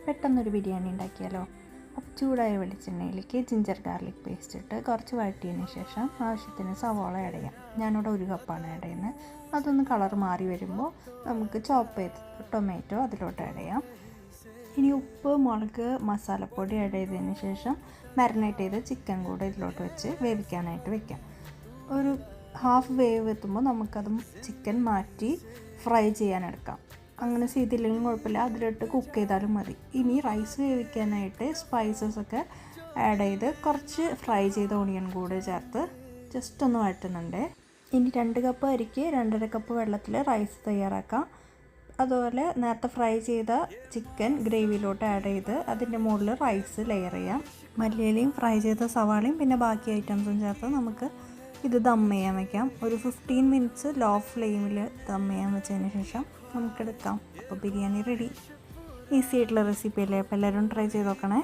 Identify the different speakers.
Speaker 1: പെട്ടെന്നൊരു ബിരിയാണി ഉണ്ടാക്കിയാലോ. അപ്പോൾ ചൂടായ വെളിച്ചെണ്ണയിലേക്ക് ജിഞ്ചർ ഗാർലിക് പേസ്റ്റ് ഇട്ട് കുറച്ച് വഴറ്റിയതിന് ശേഷം ആവശ്യത്തിന് സവാള ആഡ് ചെയ്യാം. ഞാനിവിടെ 1 കപ്പാണ് ആഡ് ചെയ്യുന്നത്. അതൊന്ന് കളർ മാറി വരുമ്പോൾ നമുക്ക് ചോപ്പ് ചെയ്ത് ടൊമാറ്റോ അതിലോട്ട് ആഡ് ചെയ്യാം. ഇനി ഉപ്പ്, മുളക്, മസാലപ്പൊടി ആഡ് ചെയ്തതിന് ശേഷം മാരിനേറ്റ് ചെയ്ത ചിക്കൻ കൂടെ ഇതിലോട്ട് വെച്ച് വേവിക്കാനായിട്ട് വെക്കാം. ഒരു ഹാഫ് വേവ് എത്തുമ്പോൾ നമുക്കത് ചിക്കൻ മാറ്റി ഫ്രൈ ചെയ്യാനെടുക്കാം. അങ്ങനെ ചെയ്തില്ലെങ്കിലും കുഴപ്പമില്ല, അതിലിട്ട് കുക്ക് ചെയ്താലും മതി. ഇനി റൈസ് വേവിക്കാനായിട്ട് സ്പൈസസ് ഒക്കെ ആഡ് ചെയ്ത് കുറച്ച് ഫ്രൈ ചെയ്ത ഓണിയൻ കൂടെ ചേർത്ത് ജസ്റ്റ് ഒന്ന് വഴറ്റുന്നുണ്ട്. ഇനി 2 കപ്പ് അരിക്ക് 2.5 കപ്പ് വെള്ളത്തിൽ റൈസ് തയ്യാറാക്കാം. അതുപോലെ നേരത്തെ ഫ്രൈ ചെയ്ത ചിക്കൻ ഗ്രേവിയിലോട്ട് ആഡ് ചെയ്ത് അതിൻ്റെ മുകളിൽ റൈസ് ലെയർ ചെയ്യാം. മല്ലിയിലയും ഫ്രൈ ചെയ്ത സവാളയും പിന്നെ ബാക്കി ഐറ്റംസും ചേർത്ത് നമുക്ക് ഇത് ദം ചെയ്യാൻ വയ്ക്കാം. ഒരു 15 മിനിറ്റ്സ് ലോ ഫ്ലെയിമിൽ ദം ചെയ്യാൻ വെച്ചതിന് ശേഷം നമുക്കെടുക്കാം. അപ്പോൾ ബിരിയാണി റെഡി. ഈസി ആയിട്ടുള്ള റെസിപ്പി അല്ലേ, അപ്പോൾ എല്ലാവരും ട്രൈ ചെയ്ത് നോക്കണേ.